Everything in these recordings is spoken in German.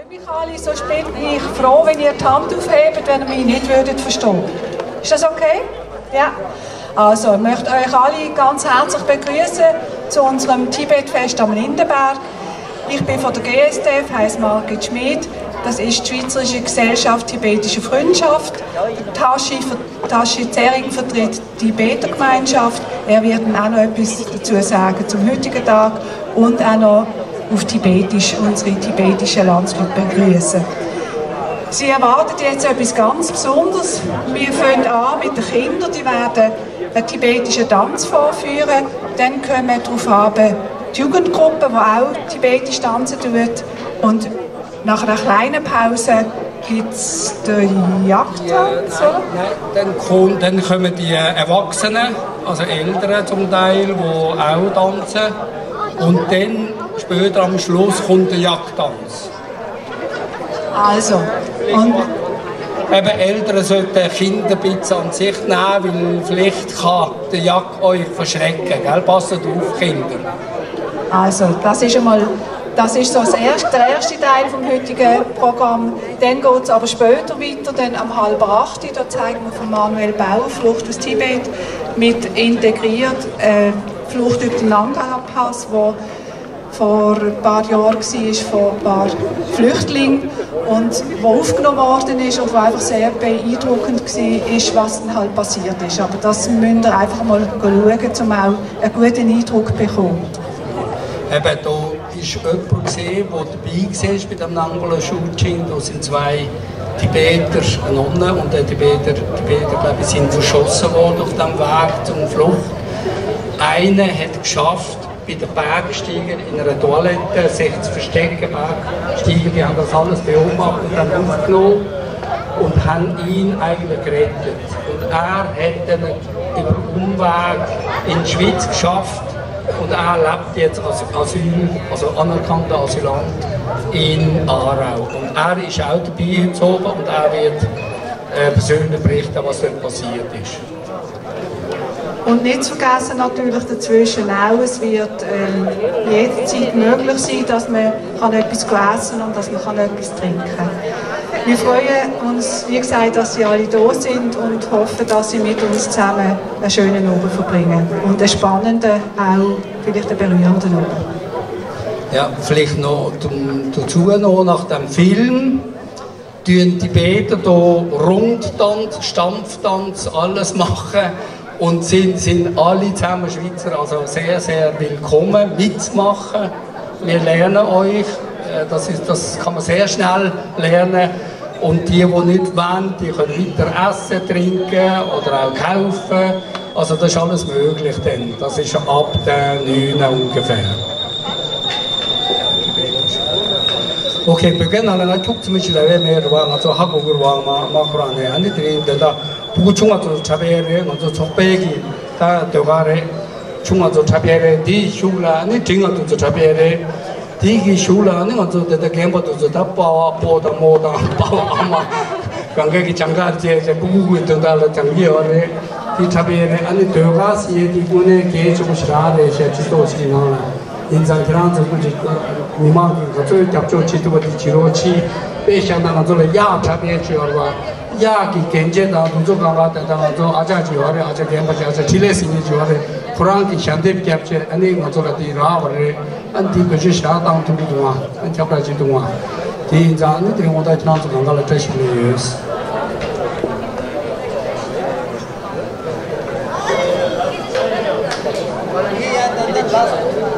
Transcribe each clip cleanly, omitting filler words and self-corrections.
freue mich alle, sonst bin ich froh, wenn ihr die Hand aufhebt, wenn ihr mich nicht verstehen würdet. Ist das okay? Ja. Also, ich möchte euch alle ganz herzlich begrüßen zu unserem Tibetfest am Lindenberg. Ich bin von der GSTF, heisse Margit Schmid. Das ist die Schweizerische Gesellschaft Tibetische Freundschaft. Tashi Zering vertritt die Tibeter-Gemeinschaft. Er wird dann auch noch etwas dazu sagen zum heutigen Tag und auch noch auf Tibetisch unsere tibetischen Landsleute begrüßen. Sie erwarten jetzt etwas ganz Besonderes. Wir fangen an mit den Kindern, die werden einen tibetischen Tanz vorführen. Dann kommen darauf an die Jugendgruppe, die auch tibetisch tanzen tut. Und nach einer kleinen Pause gibt es den Jagdtanz. Dann kommen die Erwachsenen, also Eltern zum Teil, die auch tanzen. Und dann später am Schluss kommt der Jagdtanz. Also, und eben Eltern sollten Kinder ein bisschen an sich nehmen, weil vielleicht kann der Jagd euch verschrecken. Gell? Passt auf, Kinder. Also, das ist so der erste Teil vom heutigen Programm. Dann geht es aber später weiter, dann um 7:30 da zeigen wir von Manuel Bauer, Flucht aus Tibet, mit integriert Flucht über den Nanga-Pass, wo vor ein paar Jahren war, von ein paar Flüchtlingen und wo aufgenommen worden ist und wo einfach sehr beeindruckend war, was dann halt passiert ist. Aber das müsst ihr einfach mal schauen, um auch einen guten Eindruck zu bekommen. Eben, da war jemand, der dabei war bei dem Nangolo-Shooting. Da sind zwei Tibeter, eine Nonne und ein Tibeter, glaube ich, sind verschossen worden auf dem Weg zum Flucht. Einer hat geschafft, bei den Bergsteigern in einer Toilette sich zu verstecken. Bergsteiger, die haben das alles beobachtet und dann aufgenommen und haben ihn eigentlich gerettet. Und er hat dann über Umweg in die Schweiz geschafft und er lebt jetzt als anerkannter Asylant in Aarau. Und er ist auch dabei heute oben und er wird persönlich berichten, was dort passiert ist. Und nicht zu vergessen natürlich dazwischen auch, es wird jederzeit möglich sein, dass man etwas essen und dass man etwas trinken kann. Wir freuen uns, wie gesagt, dass Sie alle da sind und hoffen, dass Sie mit uns zusammen einen schönen Abend verbringen. Und einen spannenden, auch vielleicht einen berührenden Abend. Ja, vielleicht noch dazu noch nach dem Film. Die Tibeter hier Rundtanz, Stampftanz, alles machen. Und sind alle zusammen Schweizer also sehr, sehr willkommen mitzumachen. Wir lernen euch, das kann man sehr schnell lernen. Und die nicht wollen, die können weiter essen, trinken oder auch kaufen. Also das ist alles möglich dann. Das ist ab der 9 ungefähr. Okay, beginnen wir chúc zum Beispiel mehr war also Hamburger war Makrane an die drin da Puchunga zu Chabere und zu Chopegi da Dogare Chunga zu Chabere die Schula ne Dinga zu Chabere die Schula ne und der Gemba zu da Bau da Moda Bau ama Gange की चंगा जे बुगु तो दाल चंगी और die Chabere an die Dogas die Gune geht zum Schrade ist so 인상 기란서 굳이 우마기 가서 잡죠 지도부터 지로치 배상나가 돌아 야 잡에 주어와 야기 견제다 누조가가 되다가도 아자지 와래 아자 gem바지 아자 딜레스니 주어래 프랑키 샨데 캡처 아니 맞으라디 라버레 안티 그지 샤당 두두와 안잡라지 동와 디인자는 되고다 지나서 간다를 뜻이네요. Chola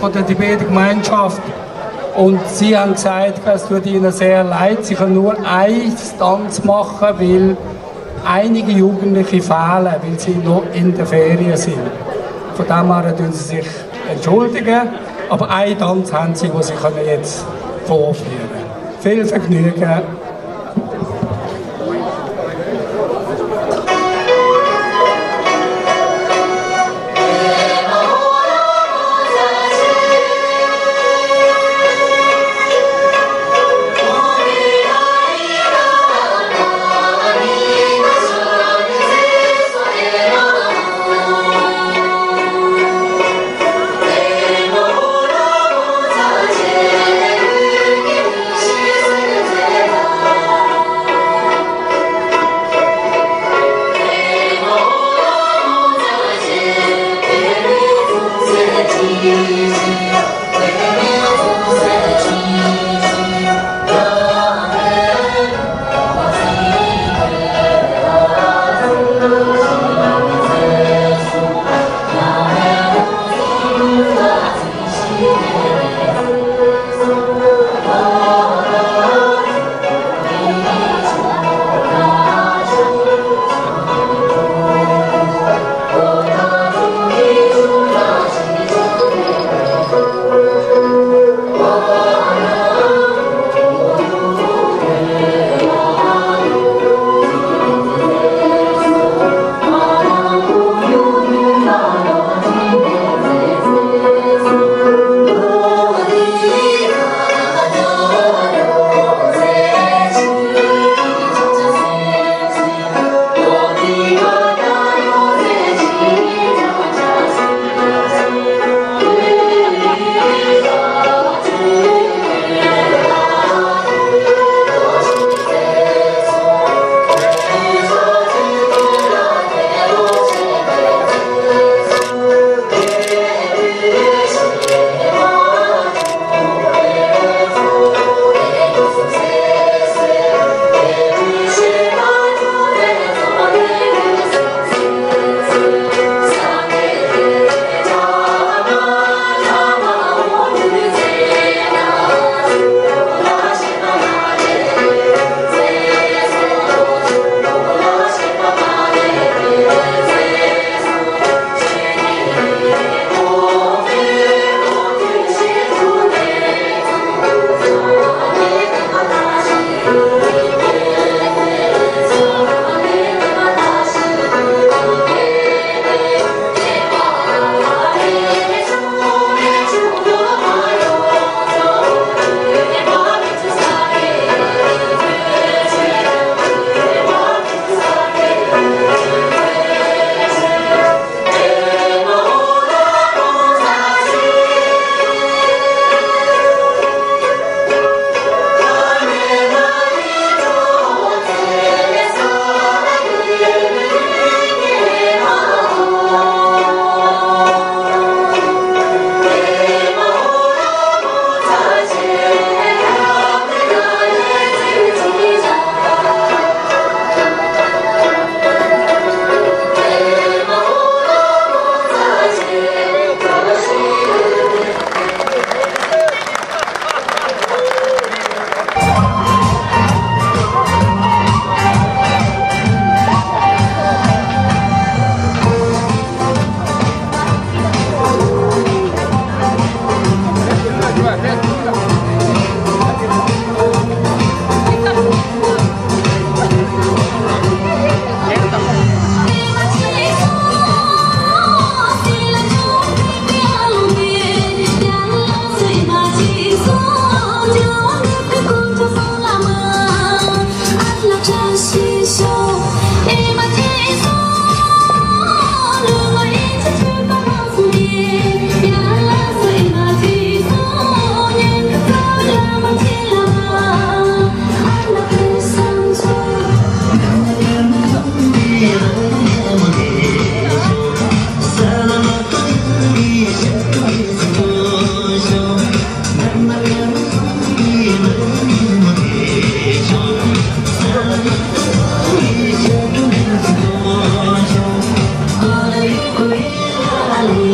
Oder die Betegemeinschaft. Und sie haben gesagt, es tut ihnen sehr leid, sie können nur einen Tanz machen, weil einige Jugendliche fehlen, weil sie noch in der Ferien sind. Von dem her entschuldigen sie sich, aber einen Tanz haben sie, den sie jetzt vorführen können. Viel Vergnügen! Yeah.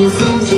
「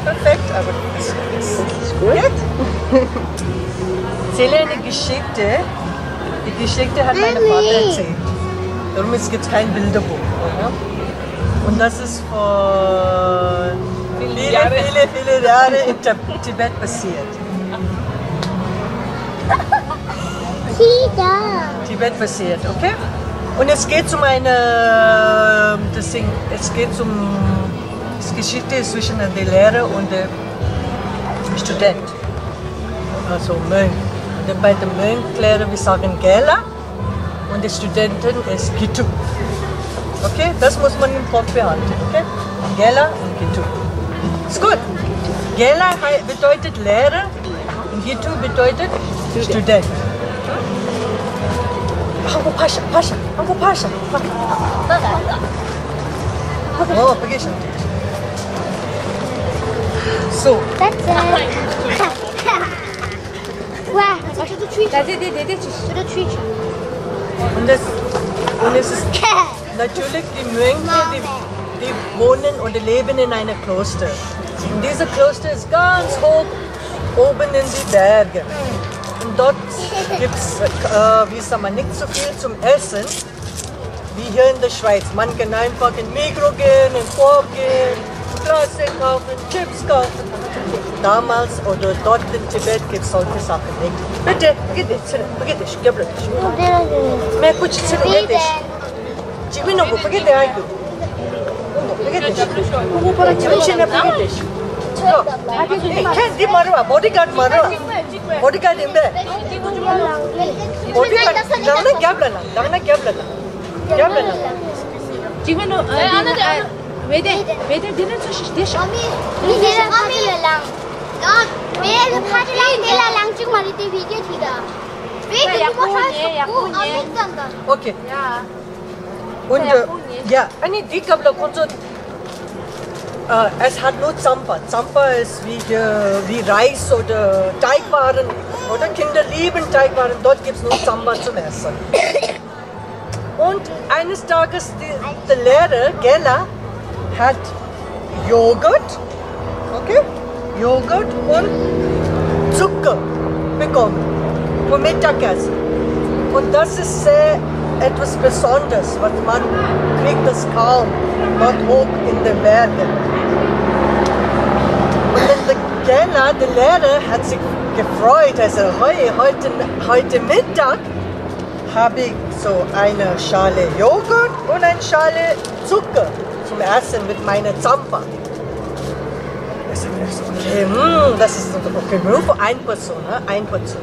Perfekt, aber das ist gut. Erzähle eine Geschichte. Die Geschichte hat mein Vater erzählt. Darum gibt es kein Bilderbuch. Oder? Und das ist vor viele Jahre in Tibet passiert. Tibet passiert, okay? Und es geht um die Geschichte zwischen der Lehrer und der Student, also Mönch. Und bei dem Mönch-Lehrer, wir sagen Gela und der Studentin ist Gitu. Okay, das muss man im Kopf behalten, okay? Gela und Gitu. Ist gut. Gela bedeutet Lehrer und Gitu bedeutet Student. Angko Pasha. Oh, pergi schon. So. That's it. Wow, to the tree. To the tree. Und es ist natürlich die Mönche, die wohnen und leben in einem Kloster. Und dieses Kloster ist ganz hoch oben in die Berge. Und dort gibt es, nicht so viel zum Essen wie hier in der Schweiz. Man kann einfach in Migros gehen, in Coop gehen, Plastik kaufen, Chips kaufen. Damals oder dort in Tibet gibt es solche Sachen nicht. Bitte, begittisch, gebrittisch. Mehr kuch begittisch. Chimino, begittisch, ayo. Begittish. Chimino, begittish. Di marwa, bodyguard marwa. Bodyguard imbe. Bodyguard, dangna gyablana. Gyablana. Chimino, Wede, dinner to shish. Mommy, Okay. Und ja, die kabla konso. Es hat nur Zampa. Zampa ist wie Reis oder Teigwaren. Oder Kinder lieben Teigwaren. Dort gibt es nur Zampa zum Essen. Und eines Tages der Lehrer, Gela, hat Joghurt, okay, Joghurt und Zucker bekommen für Mittagessen. Und das ist etwas Besonderes, was man kriegt das kaum dort hoch in den Bergen. Und dann der Gela, der Lehrer, hat sich gefreut. Also heute Mittag habe ich so eine Schale Joghurt und eine Schale Zucker zum Essen mit meiner Zampa. Okay, das ist okay, nur für eine Person, eine Person.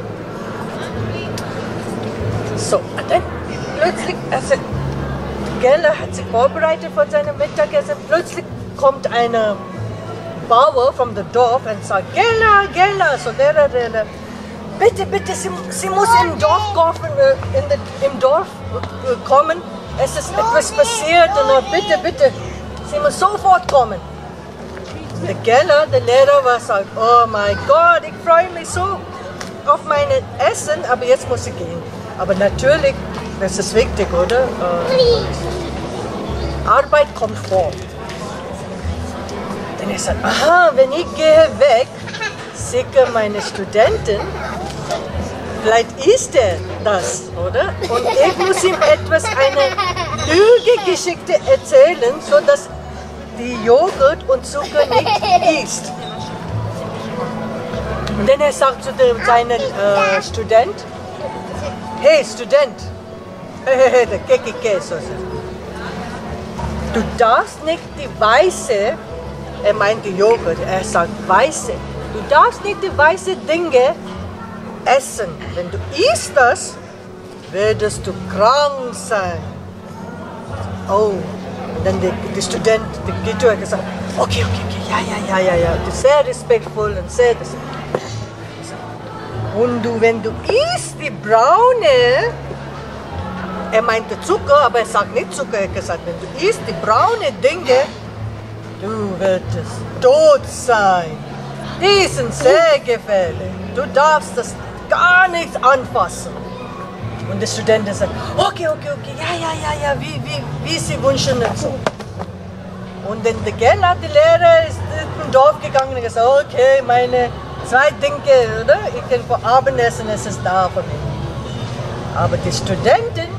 So, und dann plötzlich, also Gela hat sich vorbereitet für seine Mittagessen. Plötzlich kommt eine Bauer vom Dorf und sagt, Gela, so Lehrer, bitte, sie muss im Dorf kommen. Es ist etwas passiert und bitte, sie muss sofort kommen. Der Gela, der Lehrer, war sagt, oh mein Gott, ich freue mich so auf mein Essen, aber jetzt muss ich gehen. Aber natürlich, das ist wichtig, oder? Arbeit kommt vor. Dann er sagt, aha, wenn ich gehe weg, sicher meine Studentin, vielleicht ist er das, oder? Und ich muss ihm eine Lügegeschichte erzählen, sodass die Joghurt und Zucker nicht isst. Und dann er sagt zu seinem Student, hey Student, der Kekike, du darfst nicht die weiße, er meint die Joghurt, er sagt weiße, du darfst nicht die weiße Dinge essen. Wenn du isst das, würdest du krank sein. Oh, und dann der Student, der Gito hat gesagt, okay, ja, du bist sehr respektvoll und sehr das. Und wenn du isst die braune, er meinte Zucker, aber er sagt nicht Zucker, er hat gesagt, wenn du isst die braune Dinge, du wirst tot sein. Die sind sehr gefährlich. Du darfst das gar nicht anfassen. Und der Student sagt, okay, ja, wie sie wünschen dazu. Und dann der Gela, der Lehrer, ist im Dorf gegangen und gesagt, okay, meine 2 Dinge, oder? Ich kann für Abendessen, es ist da für mich. Aber die Studentin,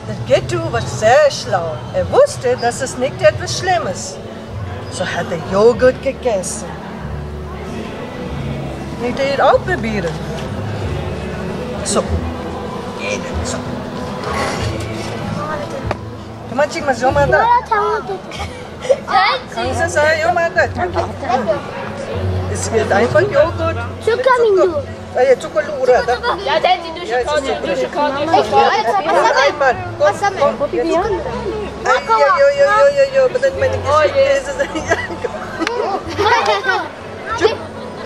der Ghetto, war sehr schlau. Er wusste, dass es nicht etwas Schlimmes. So hat er Joghurt gegessen. Nicht ihr auch probieren. So. So. Kamachi, mas yo manda. Kannst du sagen, yo manda? Es wird einfach Joghurt. Zucker, Mindu. Ja, Zucker, Lura. Ja, dann sind du schon Einmal. Komm. Ja, aber dann meine Geschichte ist es. Ich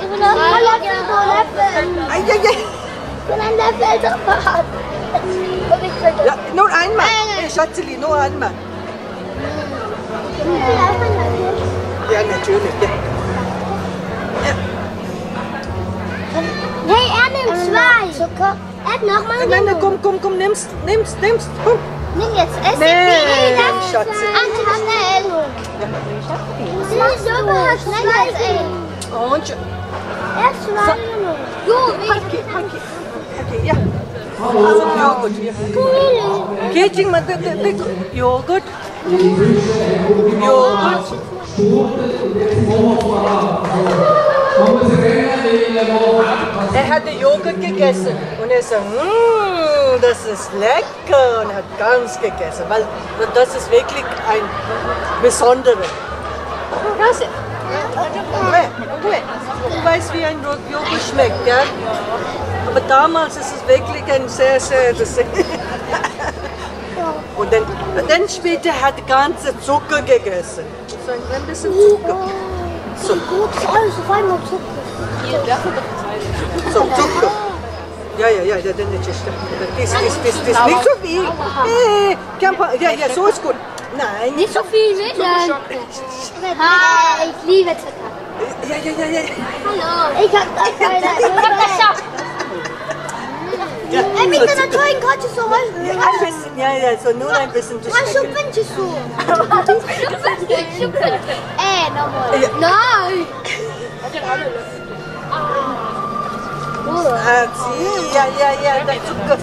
will auch mal Löffel. Ich will einen Löffel sofort. Ja, nur einmal. Hey, Schatzeli, nur einmal. Ja, natürlich. Ja. Hey, er nimmt 2. Zucker. Er hat nochmal. Nein, komm, nimmst. Komm. Nimm jetzt, ess Nee, Schatzi. schnell. Sie ist so schnell als Und erst 2. Okay, ja. Joghurt. Catching Joghurt. Er hat den Joghurt gegessen und er sagt, das ist lecker und er hat ganz gegessen, weil das ist wirklich ein besonderer. Du weißt, wie ein Joghurt schmeckt, ja? Aber damals ist es wirklich ein sehr, sehr... Und dann später hat er ganze Zucker gegessen. So ein bisschen Zucker. So. Gut, alles auf einmal Zucker. So, Zucker. Ja, den nicht. Das. Nicht so viel. Ja, so ist gut. Nein. Nicht so viel, bitte. Ich liebe Zucker. Ja. Hallo. Ich hab das keine. Ey, mit der tollen Katze so was? Ja, ein bisschen, ja, so nur ein bisschen zu schmecken. Schuppen zu so. Nochmal. Nein. Ja, der Zucker.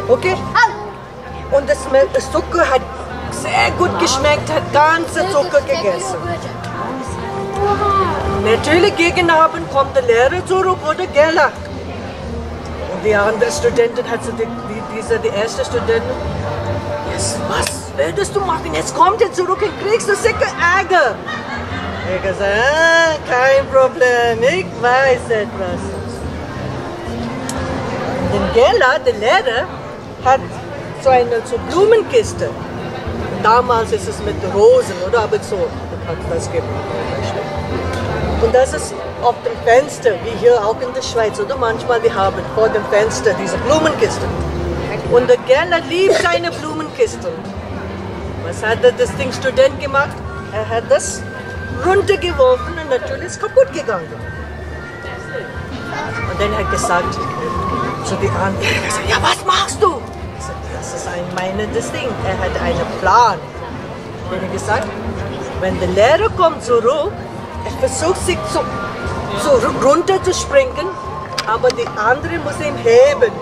Okay. Und das Zucker hat sehr gut geschmeckt, hat ganze Zucker gegessen. Natürlich gegen Abend kommt der Lehrer zurück oder Gela. Und die andere Studentin hat so die erste Studentin. Jetzt, was würdest du machen? Jetzt kommt er zurück und kriegst du sicher Ärger. Ich habe gesagt, kein Problem, ich weiß etwas. Und Gela, der Lehrer, hat so eine Blumenkiste. Damals ist es mit Rosen, oder? Aber so hat das gegeben. Und das ist auf dem Fenster, wie hier auch in der Schweiz, oder? Manchmal wir haben vor dem Fenster diese Blumenkiste. Und der Gela liebt seine Blumenkiste. Was hat das Ding Student gemacht? Er hat das runtergeworfen und natürlich ist es kaputt gegangen. Und dann hat er gesagt zu den anderen, ja, was machst du? Ich sagte, das ist das Ding. Er hat einen Plan. Dann hat er gesagt, wenn der Lehrer kommt zurück, er versucht sich runter zu springen, aber die andere muss ihn heben.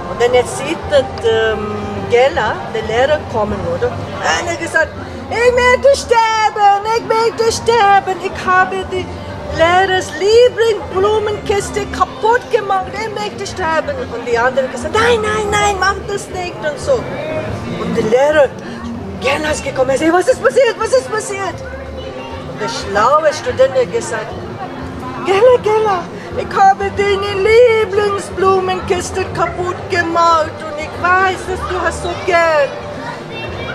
Und dann jetzt sieht der Gela, der Lehrer, kommen, oder? Und er hat gesagt, ich möchte sterben. Ich habe die Lehrers Lieblingsblumenkiste kaputt gemacht, ich möchte sterben. Und die andere hat gesagt, nein, mach das nicht und so. Und der Lehrer, Gela ist gekommen, er sagt, was ist passiert? Und der schlaue Student hat gesagt, Gela, ich habe deine Lieblingsblumenkiste kaputt gemacht und ich weiß, dass du hast so gern.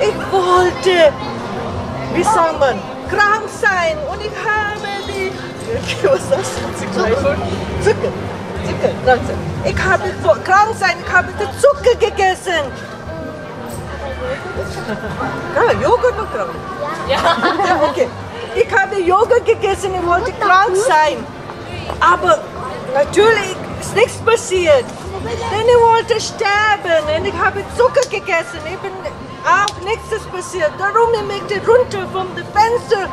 Ich wollte, wie sagt man, krank sein und ich habe die... Was ist das? Zucker, krank sein. Ich habe krank sein, ich habe den Zucker gegessen. Joghurt noch krank? Ja. Okay. Ich habe Joghurt gegessen, ich wollte krank sein. Aber natürlich ist nichts passiert. Denn ich wollte sterben und ich habe Zucker gegessen. Auch nichts ist passiert. Darum ich möchte runter vom Fenster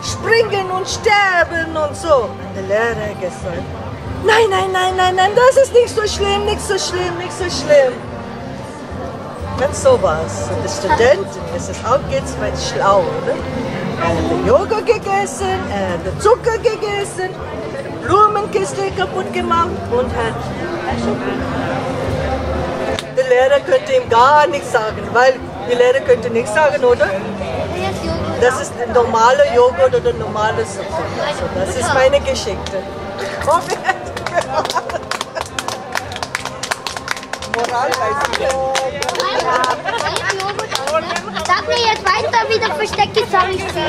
springen und sterben und so. Und der Lehrer hat gesagt, nein, das ist nicht so schlimm. Und so war's. Und der Student, es ist auch jetzt weit schlau, oder? Er hat den Joghurt gegessen, er hat den Zucker gegessen, die Blumenkiste kaputt gemacht und hat... Der Lehrer könnte ihm gar nichts sagen, weil die Lehrer könnte nichts sagen, oder? Das ist ein normaler Joghurt oder normales Zucker. Also das ist meine Geschichte. Moral weiß ich nicht. Sag mir jetzt weiter, wie der versteckte Song ist. Nein.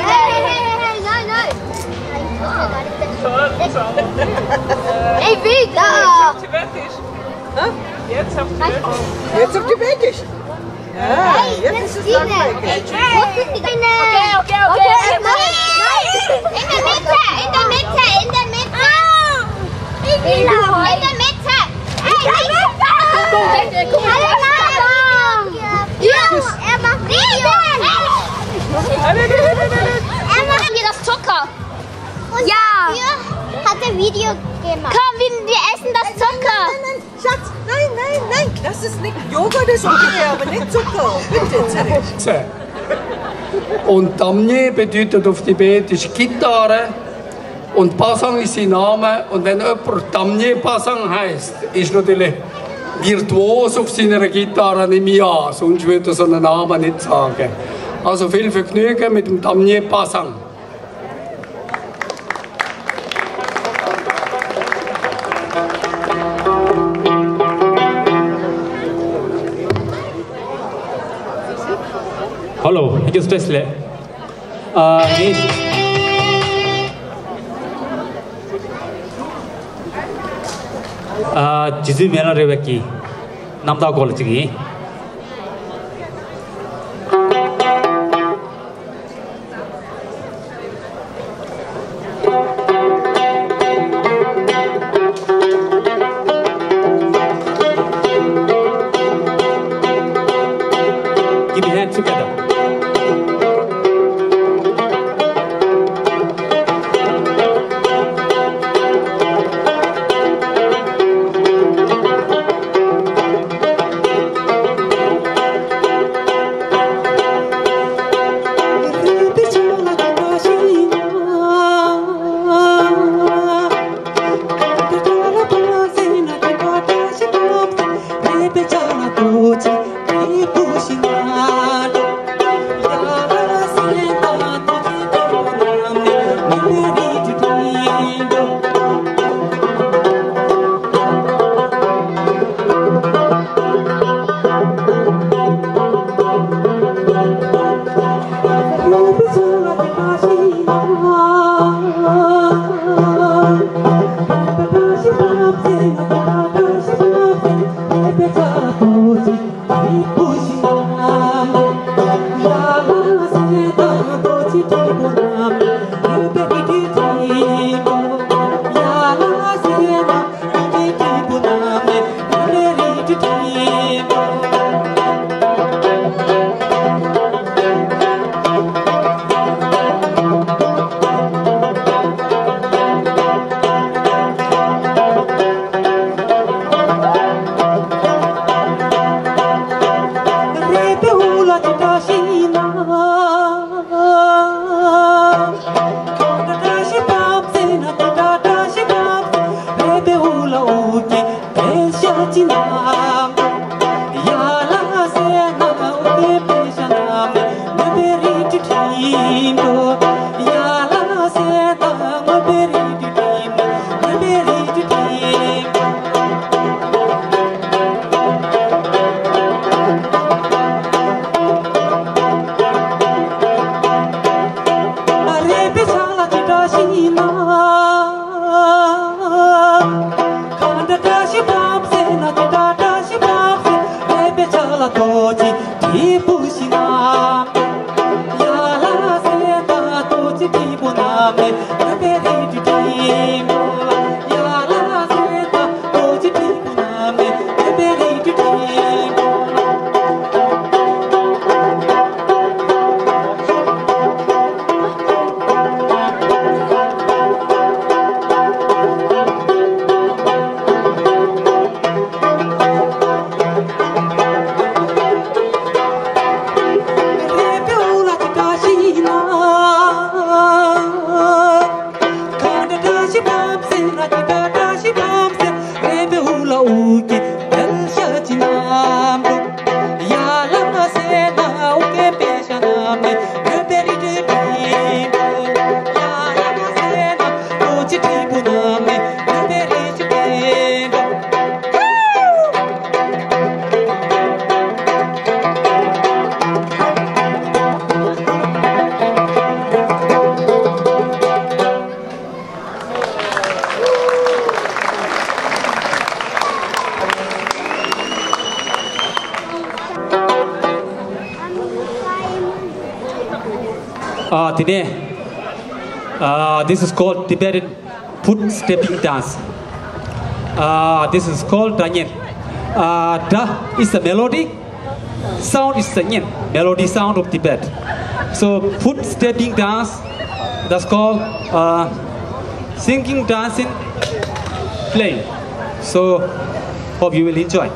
Ey, wie da? Jetzt auf die Bäckisch. Ja, jetzt ist es langweilig. Okay. In der Mitte. Er macht Video. Er macht mir das Zucker. Und ja. Hat er Video gemacht. Komm, wir essen das Zucker. Nein, Schatz, nein. Das ist nicht Joghurt, ist okay, aber nicht Zucker. Bitte, Und Tamnier bedeutet auf Tibetisch Gitarre und Pasang ist sein Name. Und wenn jemand Tamnier Pasang heisst, ist natürlich virtuos auf seiner Gitarre, nehme ich an, sonst würde er so einen Namen nicht sagen. Also viel Vergnügen mit dem Tamnier Pasang. Hallo, ich bin Tesla. 지지 메나레베키 남다 골지기 Give me hands together. Today, this is called Tibetan foot stepping dance. This is called Danyen. Da is the melody, sound is the Nyen, melody sound of Tibet. So foot stepping dance, that's called singing, dancing, playing. So hope you will enjoy.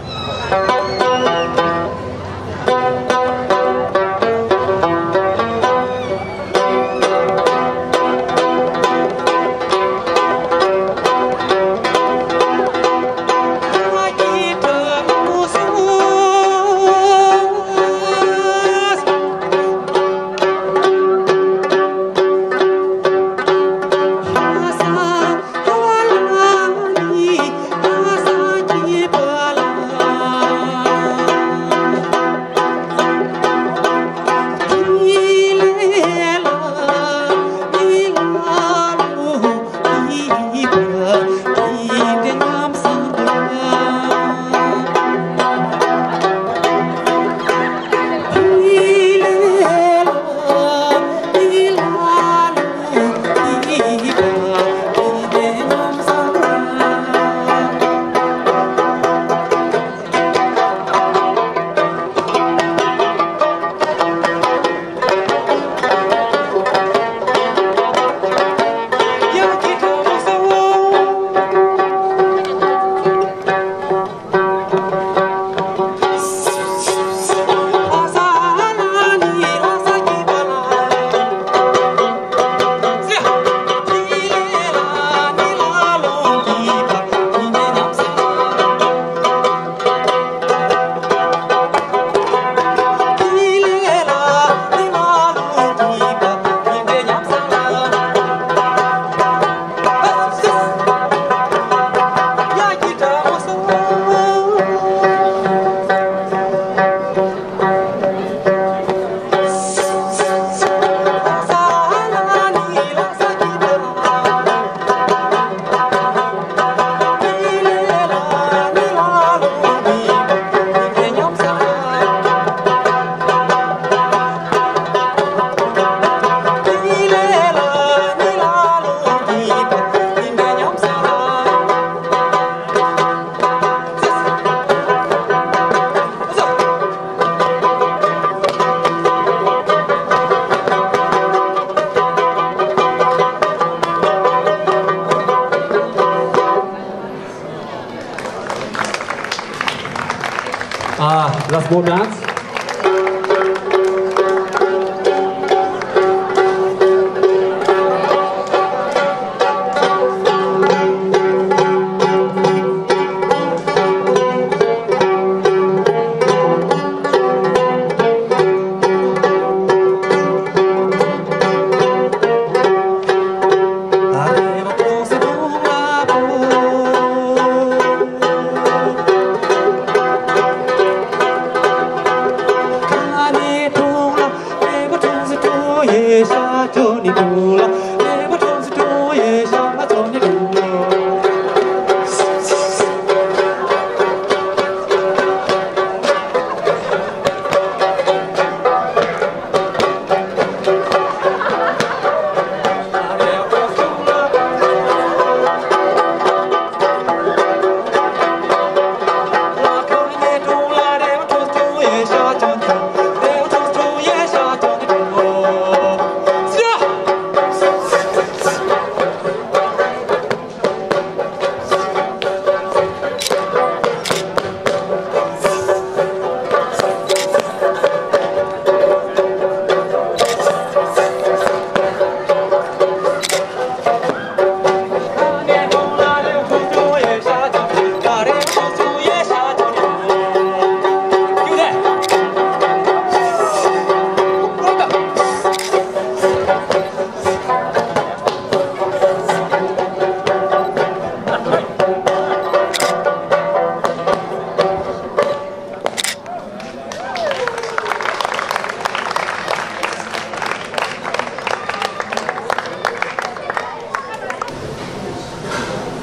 Last more dance.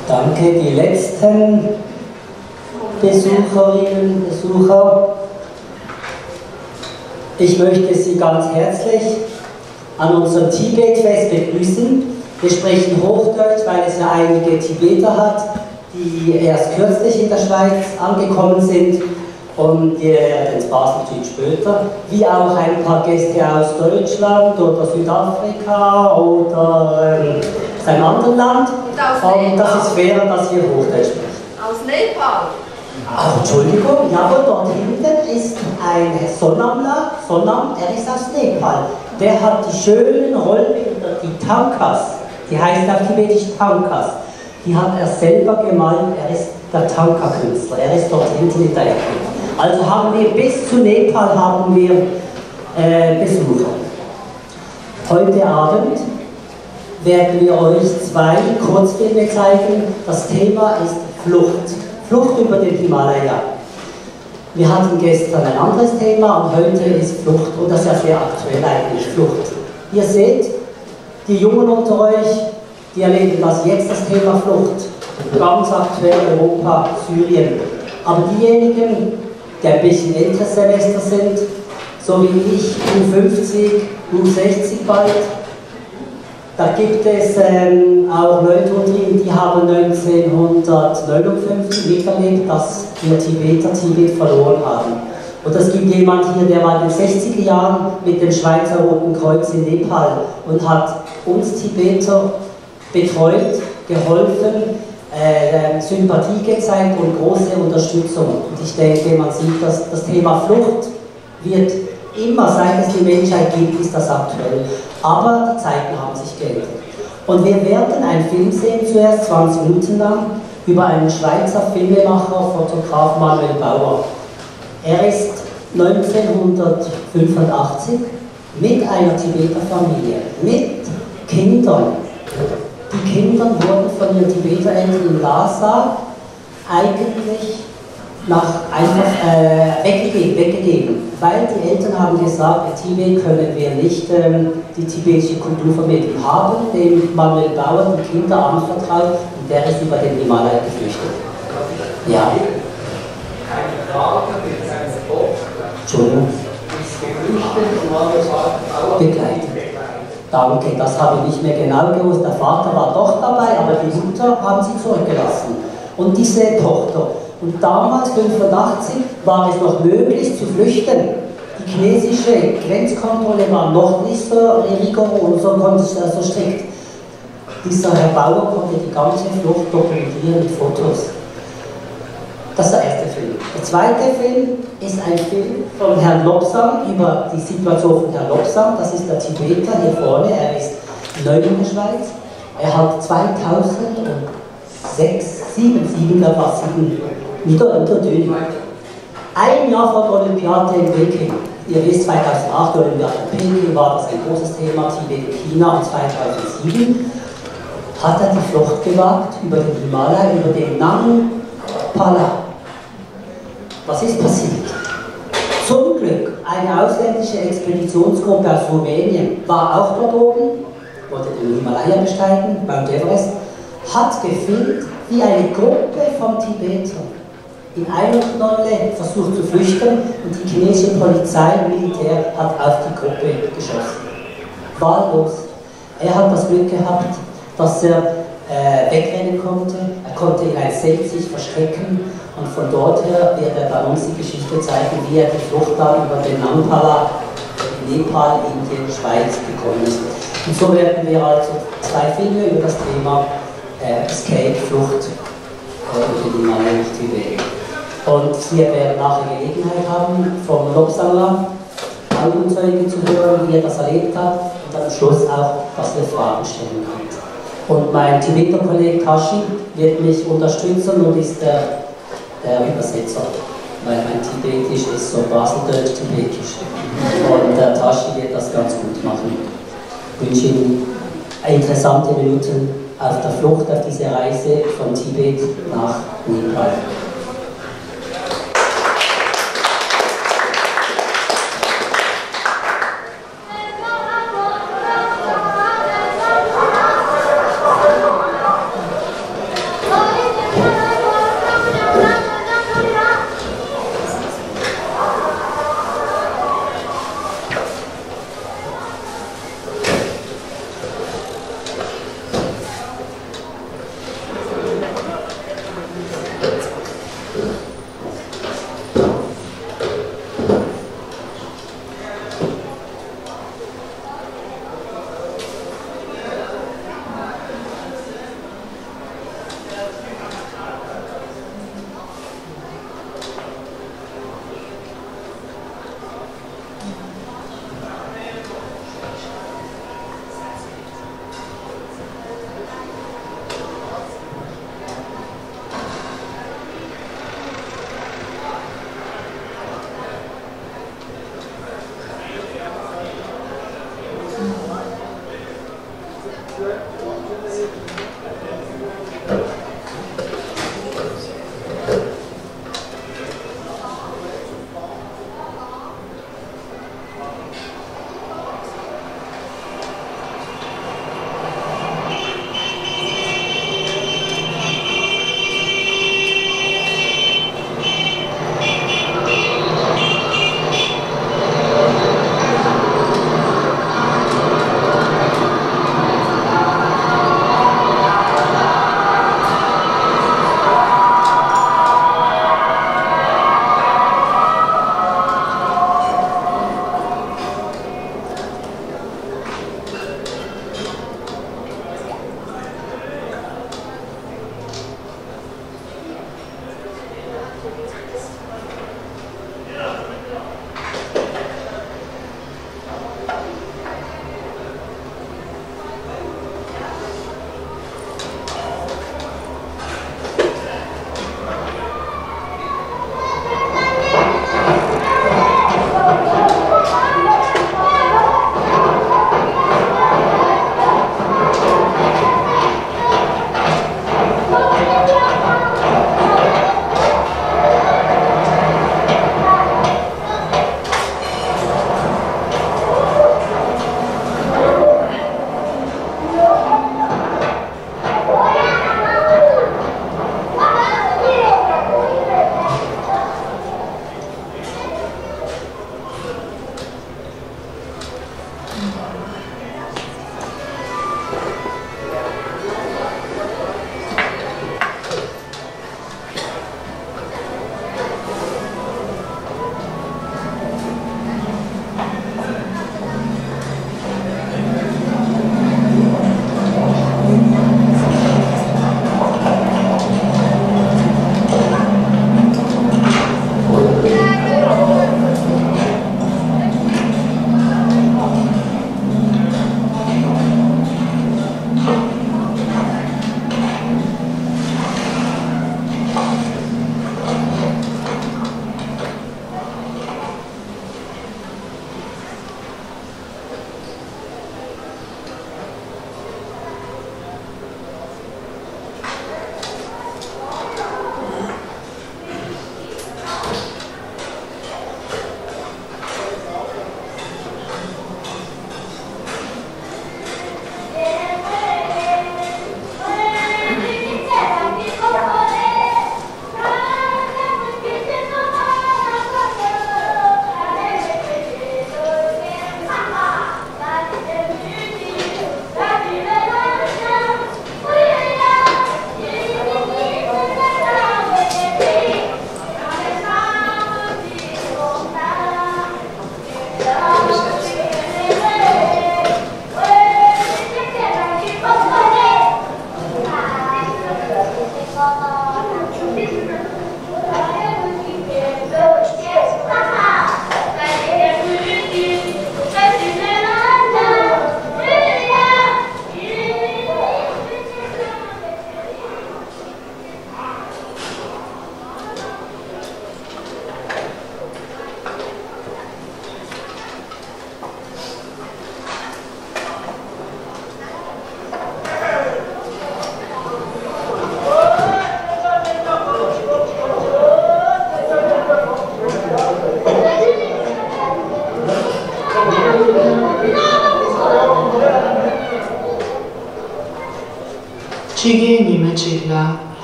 Danke, die letzten Besucherinnen und Besucher. Ich möchte Sie ganz herzlich an unserem Tibet-Fest begrüßen. Wir sprechen Hochdeutsch, weil es ja einige Tibeter hat, die erst kürzlich in der Schweiz angekommen sind und die werden es natürlich später, wie auch ein paar Gäste aus Deutschland oder Südafrika oder einem anderen Land. Und das ist fairer, dass ihr Hochdeutsch spricht. Aus Nepal. Ach, Entschuldigung, ja, aber dort hinten ist ein Sonam, der ist aus Nepal. Der hat die schönen Rollbilder, die Tankas, die heißen auf Tibetisch Tankas. Die hat er selber gemalt, er ist der Tanka-Künstler, er ist dort hinten in der Ecke. Also haben wir bis zu Nepal haben wir Besucher. Heute Abend werden wir euch 2 Kurzfilme zeigen. Das Thema ist Flucht. Flucht über den Himalaya. Wir hatten gestern ein anderes Thema und heute ist Flucht, und das ist ja sehr aktuell eigentlich, Flucht. Ihr seht, die Jungen unter euch, die erleben das jetzt, das Thema Flucht. Ganz aktuell Europa, Syrien. Aber diejenigen, die ein bisschen älteres Semester sind, so wie ich, U50, U60 bald, da gibt es auch Leute unter ihnen, die haben 1959 miterlebt, dass wir Tibeter Tibet verloren haben. Und es gibt jemand hier, der war in den 60er Jahren mit dem Schweizer Roten Kreuz in Nepal und hat uns Tibeter betreut, geholfen, Sympathie gezeigt und große Unterstützung. Und ich denke, man sieht, dass das Thema Flucht wird immer, seit es die Menschheit gibt, ist das aktuell. Aber die Zeiten haben sich geändert. Und wir werden einen Film sehen, zuerst 20 Minuten lang, über einen Schweizer Filmemacher, Fotograf Manuel Bauer. Er ist 1985 mit einer Tibeter Familie, mit Kindern. Die Kinder wurden von ihren Tibetereltern in Lhasa eigentlich einfach weggegeben, weil die Eltern haben gesagt, in Tibet können wir nicht die tibetische Kultur vermitteln. Haben dem Manuel Bauer die Kinder anvertraut und der ist über den Himalaya geflüchtet. Ja. Keine Frage mit seiner Tochter. Entschuldigung. Ist geflüchtet und Manuel Bauer begleitet. Danke, das habe ich nicht mehr genau gewusst. Der Vater war doch dabei, aber die Mutter haben sie zurückgelassen. Und diese Tochter. Und damals, 1985, war es noch möglich zu flüchten. Die chinesische Grenzkontrolle war noch nicht so rigoros, so strikt. Dieser Herr Bauer konnte die ganze Flucht dokumentieren mit Fotos. Das ist der erste Film. Der zweite Film ist ein Film von Herrn Lobsang über die Situation von Herrn Lobsang. Das ist der Tibeter hier vorne. Er ist neu in der Schweiz. Er hat 2007 wieder Döning. Ein Jahr vor der Olympiade in Peking. Ihr wisst, 2008 Olympiade in Peking war das ein großes Thema, Tibet, China, und 2007 hat er die Flucht gewagt über den Himalaya, über den Nangpala. Was ist passiert? Zum Glück, eine ausländische Expeditionsgruppe aus Rumänien war auch dort oben, wollte den Himalaya besteigen, Mount Everest, hat gefilmt, wie eine Gruppe von Tibetern in einer Knolle versucht zu flüchten und die chinesische Polizei und Militär hat auf die Gruppe geschossen. Wahllos. Er hat das Glück gehabt, dass er wegrennen konnte. Er konnte in ein Zelt sich verstecken und von dort her wird er bei uns die Geschichte zeigen, wie er die Flucht dann über den Nangpala, Nepal, Indien, Schweiz gekommen ist. Und so werden wir also 2 Filme über das Thema Escape, Flucht über den Himalaya nach Tibet. Und wir werden nachher Gelegenheit haben, vom Lobsanger Augenzeuge zu hören, wie er das erlebt hat, und dann am Schluss auch, dass wir Fragen stellen können. Und mein Tibeter Kollege Tashi wird mich unterstützen und ist der Übersetzer, weil mein Tibetisch ist so Baseldeutsch-Tibetisch. Und der Tashi wird das ganz gut machen. Ich wünsche Ihnen interessante Minuten auf der Flucht, auf diese Reise von Tibet nach Nepal.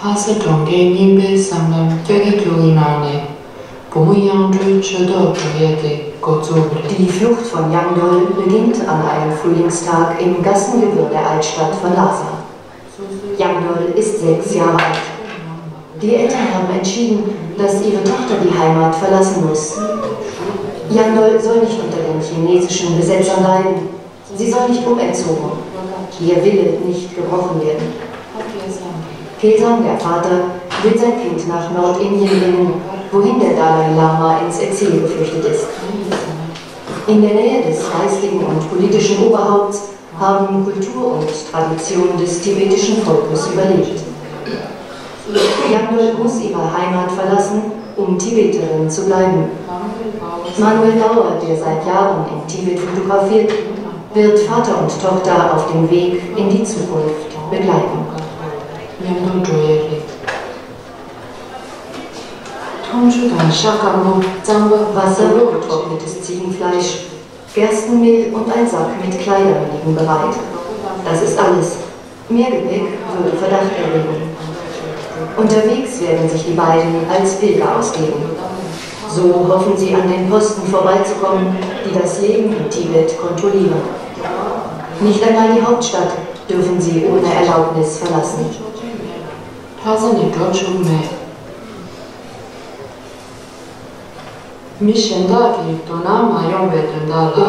하스 동계 님베 상담 격이 교인하네 보무양주 주도 주에게 고조를. Die Flucht von Yangdol beginnt an einem Frühlingstag im Gassengewirr der Altstadt von Lhasa. Yangdol ist 6 Jahre alt. Die Eltern haben entschieden, dass ihre Tochter die Heimat verlassen muss. Yangdol soll nicht unter den chinesischen Besetzern leiden. Sie soll nicht umerzogen. Ihr Wille nicht gebrochen werden. Kelsang, der Vater, will sein Kind nach Nordindien bringen, wohin der Dalai Lama ins Exil geflüchtet ist. In der Nähe des geistigen und politischen Oberhaupts haben Kultur und Tradition des tibetischen Volkes überlebt. Yangdol muss ihre Heimat verlassen, um Tibeterin zu bleiben. Manuel Bauer, der seit Jahren in Tibet fotografiert, wird Vater und Tochter auf dem Weg in die Zukunft begleiten. Wasser, getrocknetes Ziegenfleisch, Gerstenmehl und ein Sack mit Kleidern liegen bereit. Das ist alles. Mehr Gepäck würde Verdacht erregen. Unterwegs werden sich die beiden als Pilger ausgeben. So hoffen sie, an den Posten vorbeizukommen, die das Leben in Tibet kontrollieren. Nicht einmal die Hauptstadt dürfen sie ohne Erlaubnis verlassen.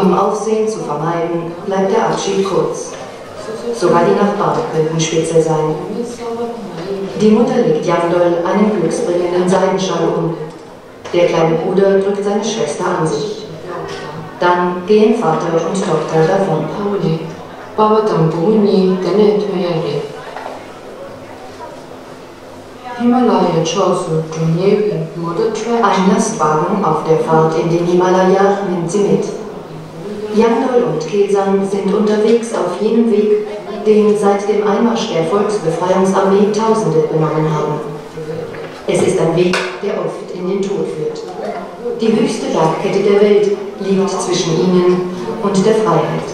Um Aufsehen zu vermeiden, bleibt der Abschied kurz. Sogar die Nachbarn könnten spitzel sein. Die Mutter legt Yangdol einen glücksbringenden Seidenschal um. Der kleine Bruder drückt seine Schwester an sich. Dann gehen Vater und Tochter davon. Ein Lastwagen auf der Fahrt in den Himalaya nimmt sie mit. Yangdol und Kelsang sind unterwegs auf jenem Weg, den seit dem Einmarsch der Volksbefreiungsarmee Tausende genommen haben. Es ist ein Weg, der oft in den Tod führt. Die höchste Bergkette der Welt liegt zwischen ihnen und der Freiheit.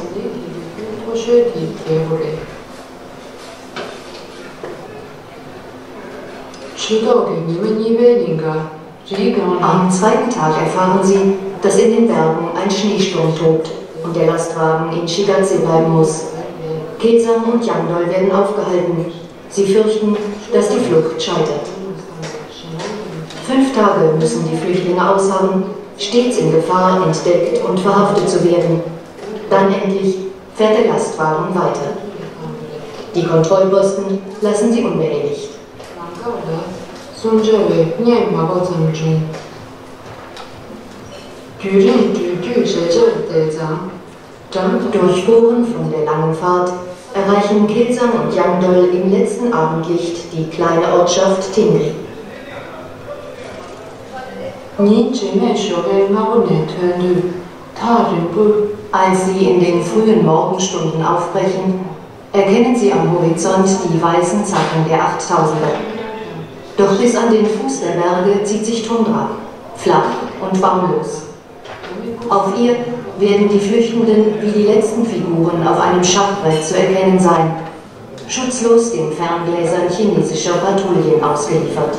Am zweiten Tag erfahren sie, dass in den Bergen ein Schneesturm tobt und der Lastwagen in Shigatse bleiben muss. Kelsang und Yangdol werden aufgehalten. Sie fürchten, dass die Flucht scheitert. 5 Tage müssen die Flüchtlinge ausharren, stets in Gefahr, entdeckt und verhaftet zu werden. Dann endlich fährt der Lastwagen weiter. Die Kontrollposten lassen sie unbehelligt. Durch Spuren von der langen Fahrt erreichen Kelsang und Yangdol im letzten Abendlicht die kleine Ortschaft Tingri. Als sie in den frühen Morgenstunden aufbrechen, erkennen sie am Horizont die weißen Zacken der 8000er. Doch bis an den Fuß der Berge zieht sich Tundra, flach und baumlos. Auf ihr werden die Flüchtenden wie die letzten Figuren auf einem Schachbrett zu erkennen sein, schutzlos den Ferngläsern chinesischer Patrouillen ausgeliefert.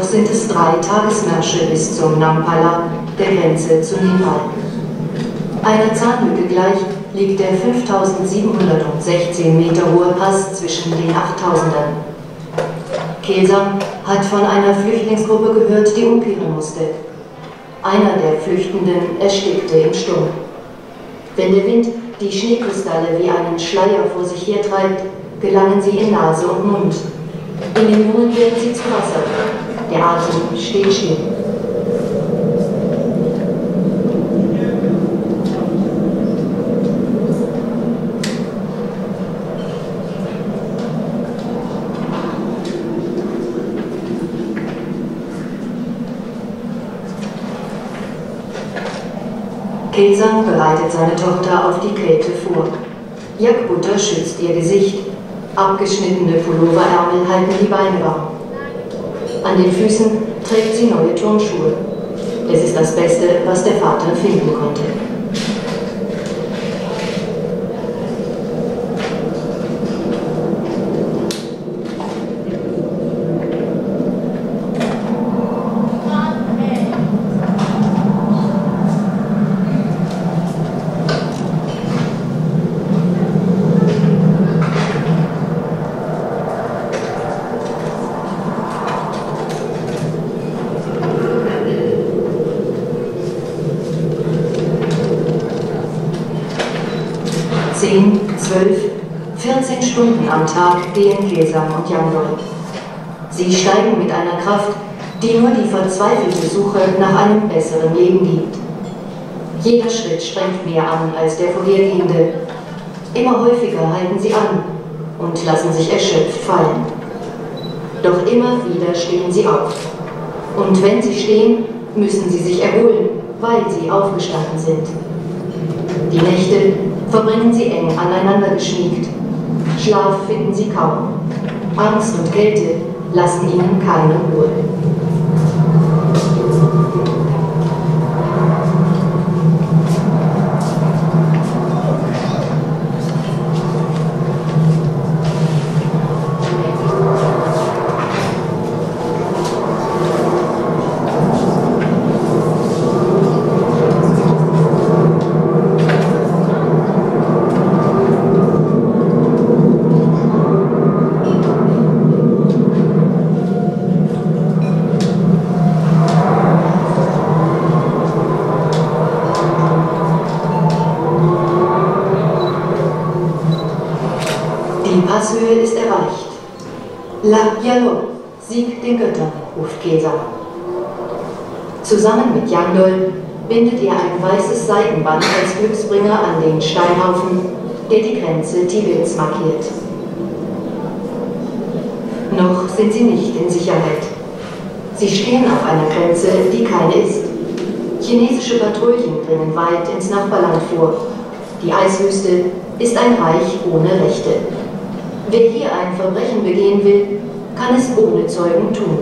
sind es 3 Tagesmärsche bis zum Nampala, der Grenze zu Nepal. Einer Zahnlücke gleich liegt der 5716 Meter hohe Pass zwischen den 8000ern. Kelsang hat von einer Flüchtlingsgruppe gehört, die umkehren musste. Einer der Flüchtenden erstickte im Sturm. Wenn der Wind die Schneekristalle wie einen Schleier vor sich hertreibt, gelangen sie in Nase und Mund. In den Lungen werden sie zu Wasser. Der Atem steht still. Kelsang bereitet seine Tochter auf die Kälte vor. Jackbutter schützt ihr Gesicht. Abgeschnittene Pulloverärmel halten die Beine warm. An den Füßen trägt sie neue Turnschuhe. Es ist das Beste, was der Vater finden konnte. Zehn, 12, 14 Stunden am Tag gehen Kelsang und Yangdol. Sie steigen mit einer Kraft, die nur die verzweifelte Suche nach einem besseren Leben gibt. Jeder Schritt strengt mehr an als der vorhergehende. Immer häufiger halten sie an und lassen sich erschöpft fallen. Doch immer wieder stehen sie auf. Und wenn sie stehen, müssen sie sich erholen, weil sie aufgestanden sind. Die Nächte verbringen sie eng aneinander geschmiegt. Schlaf finden sie kaum. Angst und Kälte lassen ihnen keine Ruhe. Die Passhöhe ist erreicht. La Yalo, Sieg den Göttern, ruft Kelsang. Zusammen mit Yangdol bindet er ein weißes Seidenband als Glücksbringer an den Steinhaufen, der die Grenze Tibets markiert. Noch sind sie nicht in Sicherheit. Sie stehen auf einer Grenze, die keine ist. Chinesische Patrouillen dringen weit ins Nachbarland vor. Die Eiswüste ist ein Reich ohne Rechte. Wer hier ein Verbrechen begehen will, kann es ohne Zeugen tun.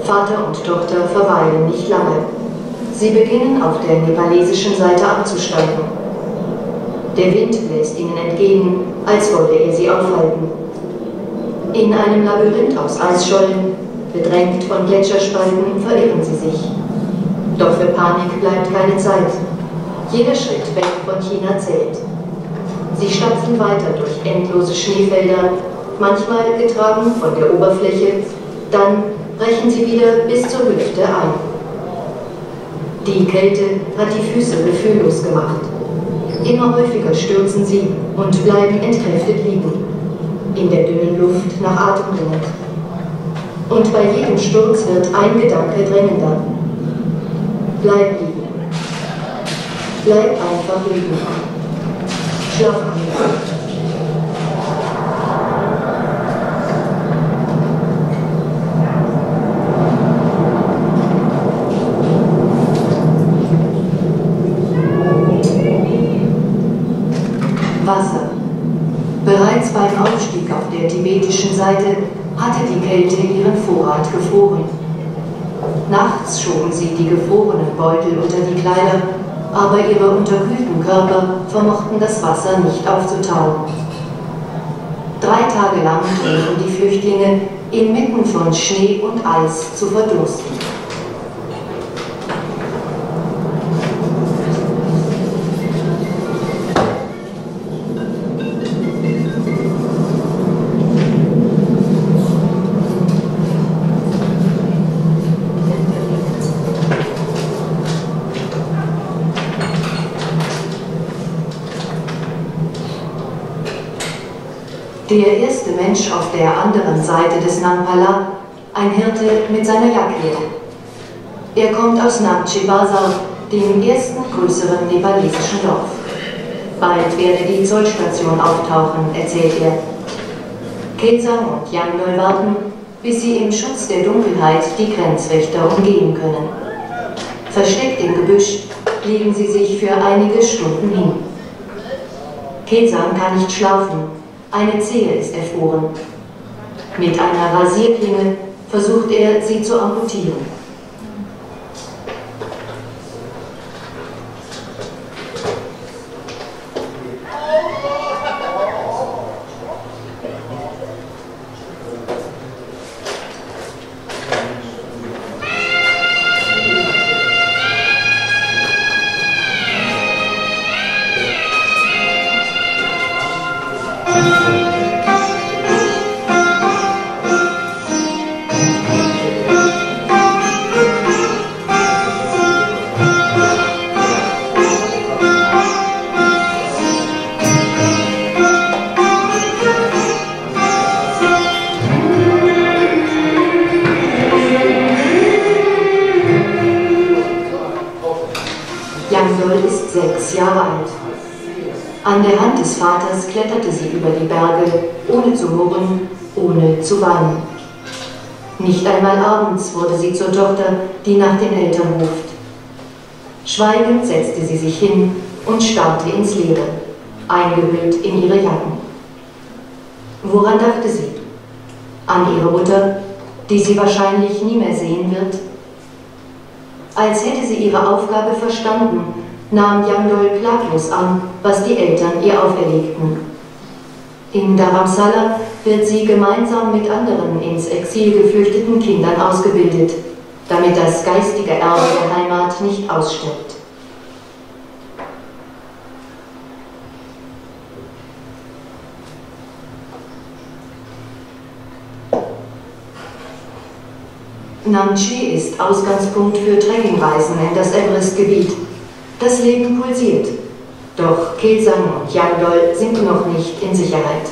Vater und Tochter verweilen nicht lange. Sie beginnen auf der nepalesischen Seite abzusteigen. Der Wind bläst ihnen entgegen, als wolle er sie aufhalten. In einem Labyrinth aus Eisschollen, bedrängt von Gletscherspalten, verirren sie sich. Doch für Panik bleibt keine Zeit. Jeder Schritt weg von China zählt. Sie stapfen weiter durch endlose Schneefelder, manchmal getragen von der Oberfläche, dann brechen sie wieder bis zur Hüfte ein. Die Kälte hat die Füße gefühllos gemacht. Immer häufiger stürzen sie und bleiben entkräftet liegen, in der dünnen Luft nach Atem ringend. Und bei jedem Sturz wird ein Gedanke drängender. Bleib liegen. Bleib einfach liegen. Schlaf ein. Wasser. Bereits beim Aufstieg auf der tibetischen Seite hatte die Kälte ihren Vorrat gefroren. Nachts schoben sie die gefrorenen Beutel unter die Kleider, aber ihre unterkühlten Körper vermochten das Wasser nicht aufzutauen. 3 Tage lang drohen die Flüchtlinge inmitten von Schnee und Eis zu verdursten. Der erste Mensch auf der anderen Seite des Nangpala, ein Hirte mit seiner Jacke. Er kommt aus Nangche Bazar, dem ersten größeren nepalesischen Dorf. Bald werde die Zollstation auftauchen, erzählt er. Kelsang und Yangdol warten, bis sie im Schutz der Dunkelheit die Grenzwächter umgehen können. Versteckt im Gebüsch legen sie sich für einige Stunden hin. Kelsang kann nicht schlafen. Eine Zehe ist erfroren. Mit einer Rasierklinge versucht er, sie zu amputieren. Yangdol ist 6 Jahre alt. An der Hand des Vaters kletterte sie über die Berge, ohne zu murren, ohne zu weinen. Nicht einmal abends wurde sie zur Tochter, die nach den Eltern ruft. Schweigend setzte sie sich hin und starrte ins Leere, eingehüllt in ihre Jacken. Woran dachte sie? An ihre Mutter, die sie wahrscheinlich nie mehr sehen wird? Als hätte sie ihre Aufgabe verstanden, nahm Yangdol klaglos an, was die Eltern ihr auferlegten. In Dharamsala wird sie gemeinsam mit anderen ins Exil geflüchteten Kindern ausgebildet, damit das geistige Erbe der Heimat nicht ausstirbt. Namche ist Ausgangspunkt für Trekkingreisen in das Everest-Gebiet. Das Leben pulsiert. Doch Kelsang und Yangdol sind noch nicht in Sicherheit.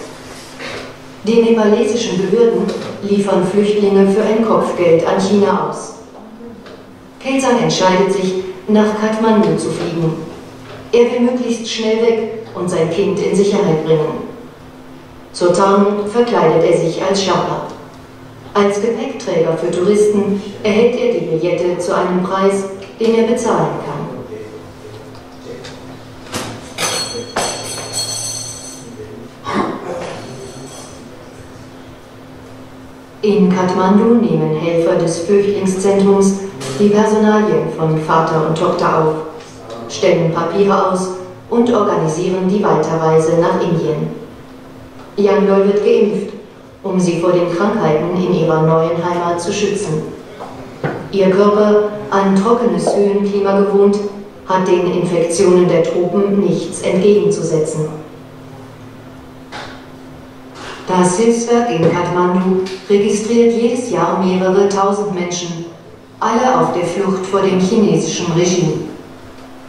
Die nepalesischen Behörden liefern Flüchtlinge für ein Kopfgeld an China aus. Kelsang entscheidet sich, nach Kathmandu zu fliegen. Er will möglichst schnell weg und sein Kind in Sicherheit bringen. Zur Tarnung verkleidet er sich als Sherpa. Als Gepäckträger für Touristen erhält er die Billette zu einem Preis, den er bezahlen kann. In Kathmandu nehmen Helfer des Flüchtlingszentrums die Personalien von Vater und Tochter auf, stellen Papiere aus und organisieren die Weiterreise nach Indien. Yangdol wird geimpft, um sie vor den Krankheiten in ihrer neuen Heimat zu schützen. Ihr Körper, an trockenes Höhenklima gewohnt, hat den Infektionen der Tropen nichts entgegenzusetzen. Das Hilfswerk in Kathmandu registriert jedes Jahr mehrere tausend Menschen, alle auf der Flucht vor dem chinesischen Regime.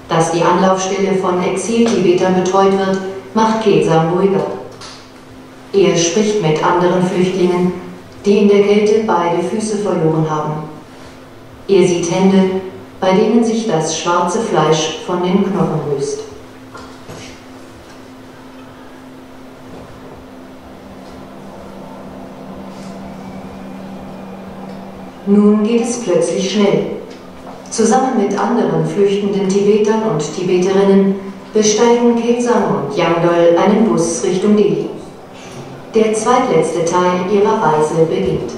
Dass die Anlaufstelle von Exil-Tibetern betreut wird, macht Kelsang ruhiger. Er spricht mit anderen Flüchtlingen, die in der Kälte beide Füße verloren haben. Er sieht Hände, bei denen sich das schwarze Fleisch von den Knochen löst. Nun geht es plötzlich schnell. Zusammen mit anderen flüchtenden Tibetern und Tibeterinnen besteigen Kelsang und Yangdol einen Bus Richtung Delhi. Der zweitletzte Teil ihrer Reise beginnt.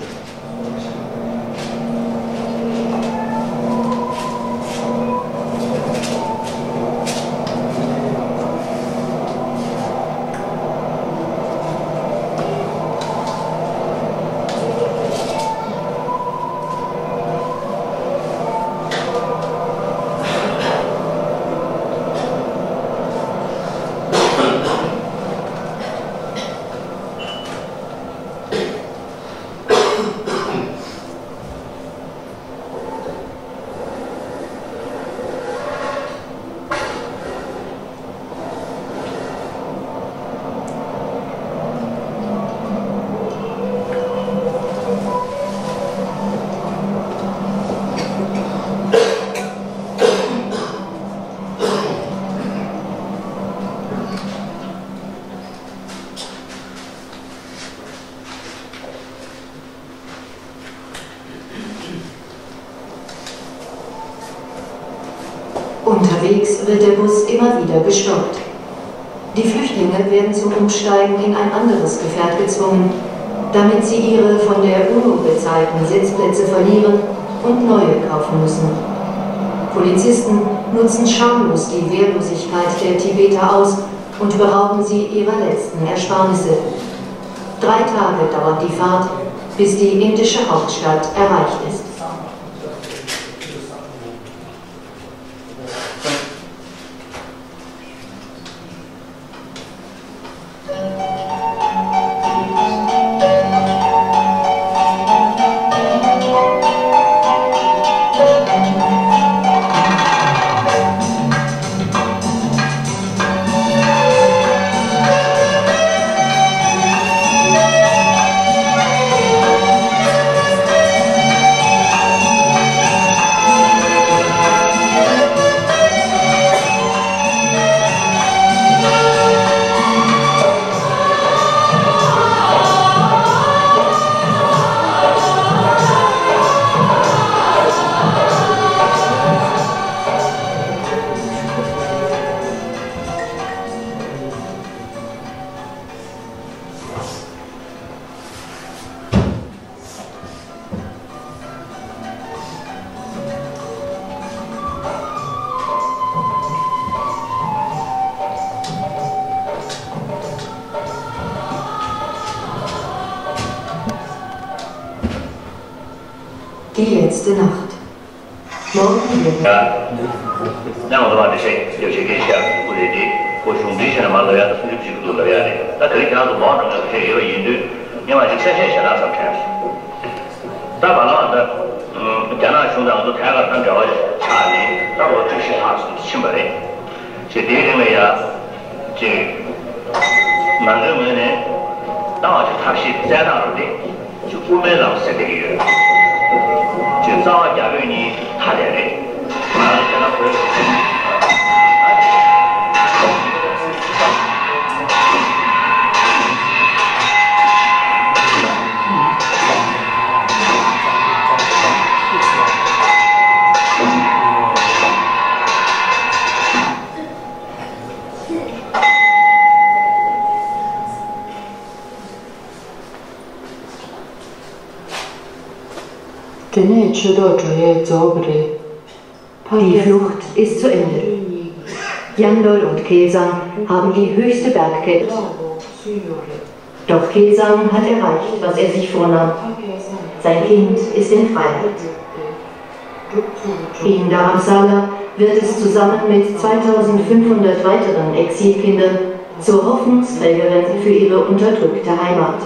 Unterwegs wird der Bus immer wieder gestoppt. Die Flüchtlinge werden zum Umsteigen in ein anderes Gefährt gezwungen, damit sie ihre von der UNO bezahlten Sitzplätze verlieren und neue kaufen müssen. Polizisten nutzen schamlos die Wehrlosigkeit der Tibeter aus und berauben sie ihrer letzten Ersparnisse. 3 Tage dauert die Fahrt, bis die indische Hauptstadt erreicht ist. Die letzte Nacht. Morgen wird Die Flucht ist zu Ende. Yangdol und Kelsang haben die höchste Bergkette. Doch Kelsang hat erreicht, was er sich vornahm. Sein Kind ist in Freiheit. In Dharamsala wird es zusammen mit 2500 weiteren Exilkindern zur Hoffnungsträgerin für ihre unterdrückte Heimat.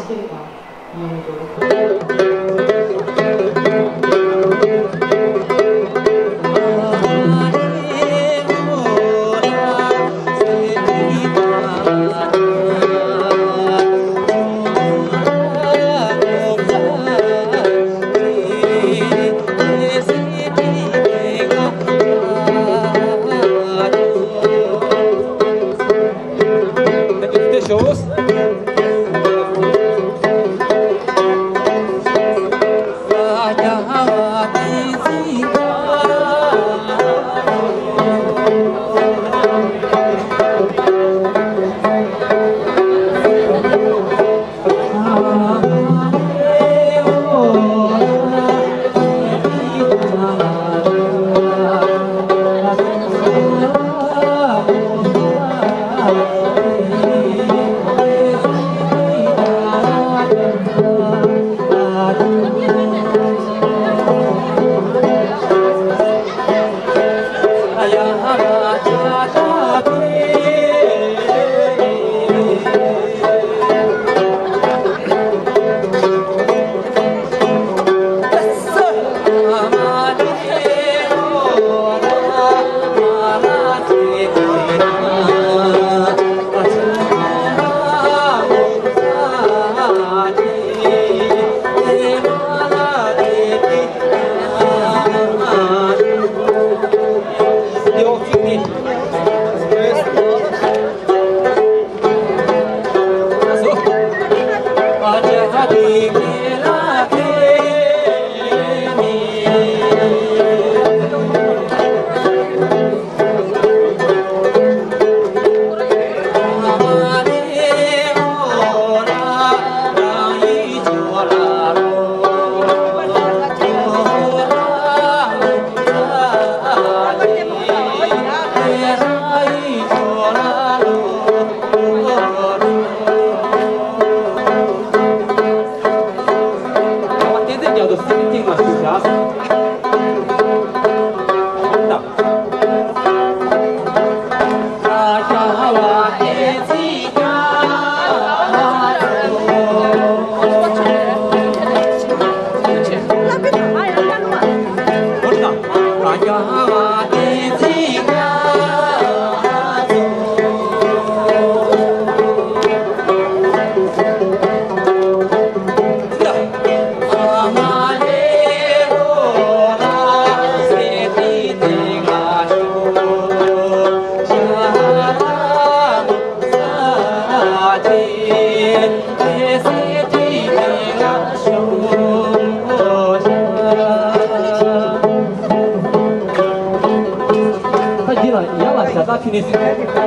là nhớ là sẽ ra finish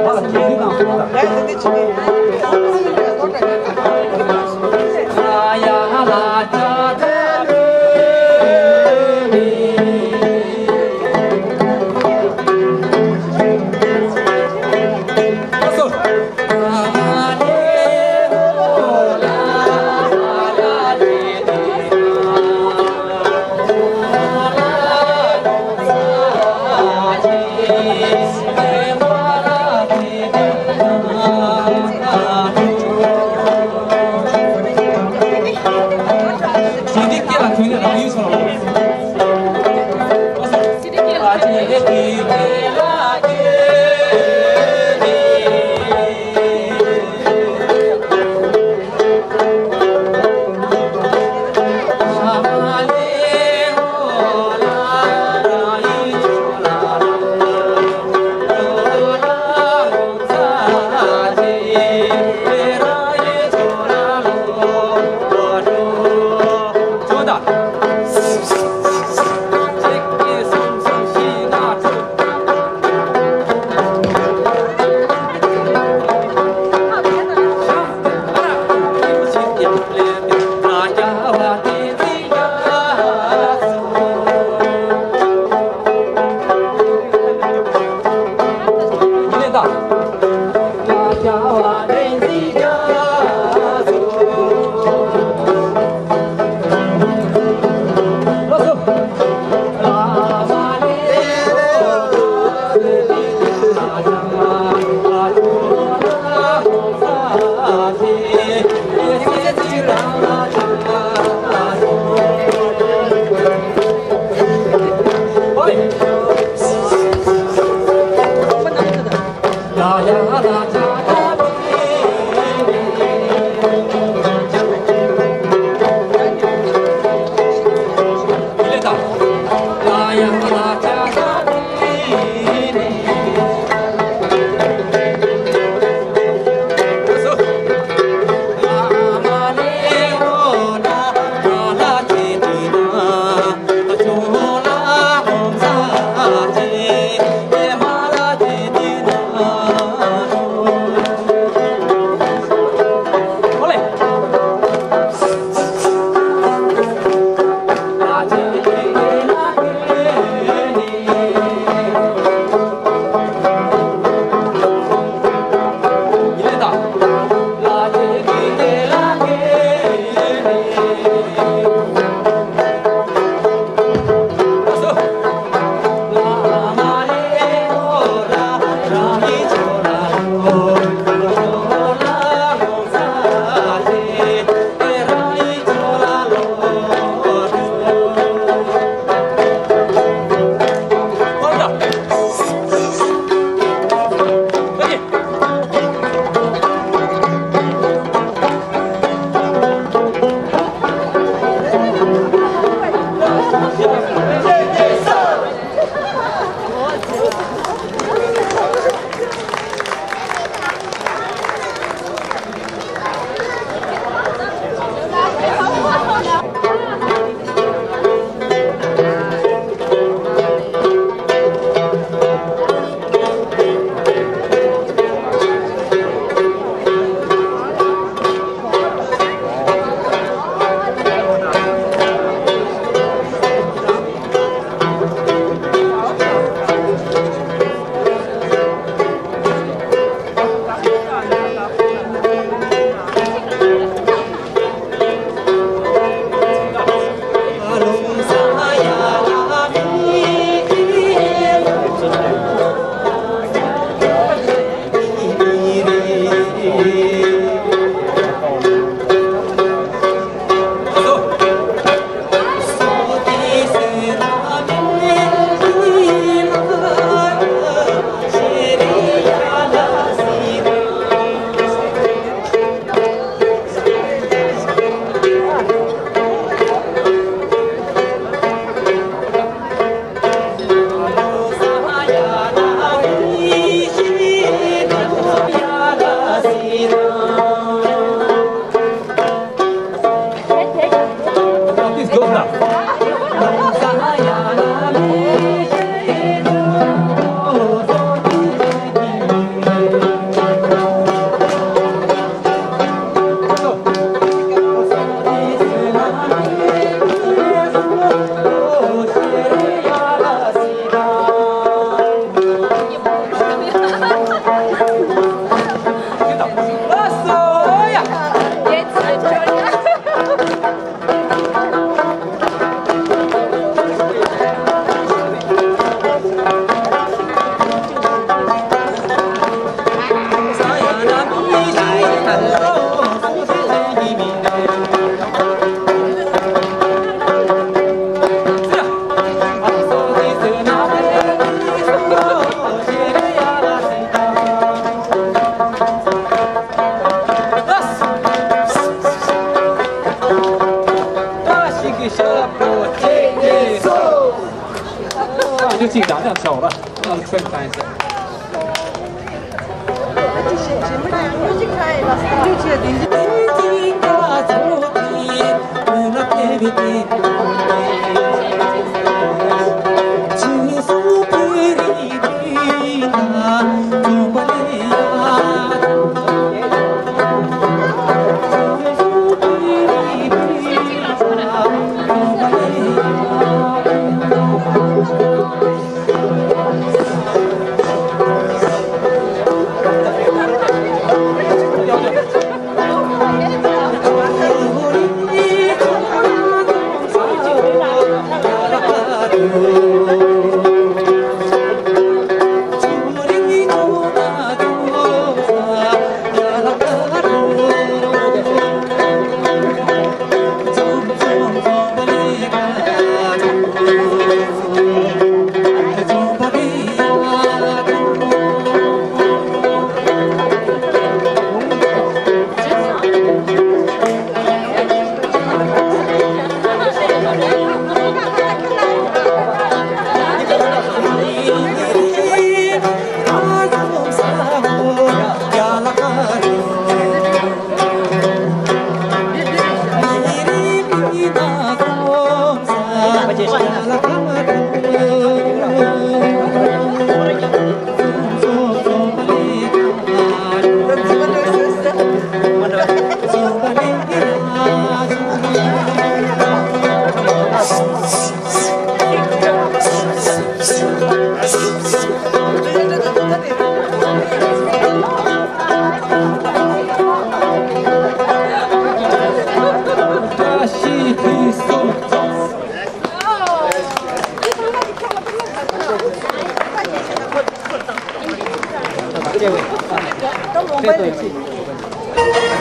đó là chỉ biết nào 吧？Alexander Times。 都冇咩。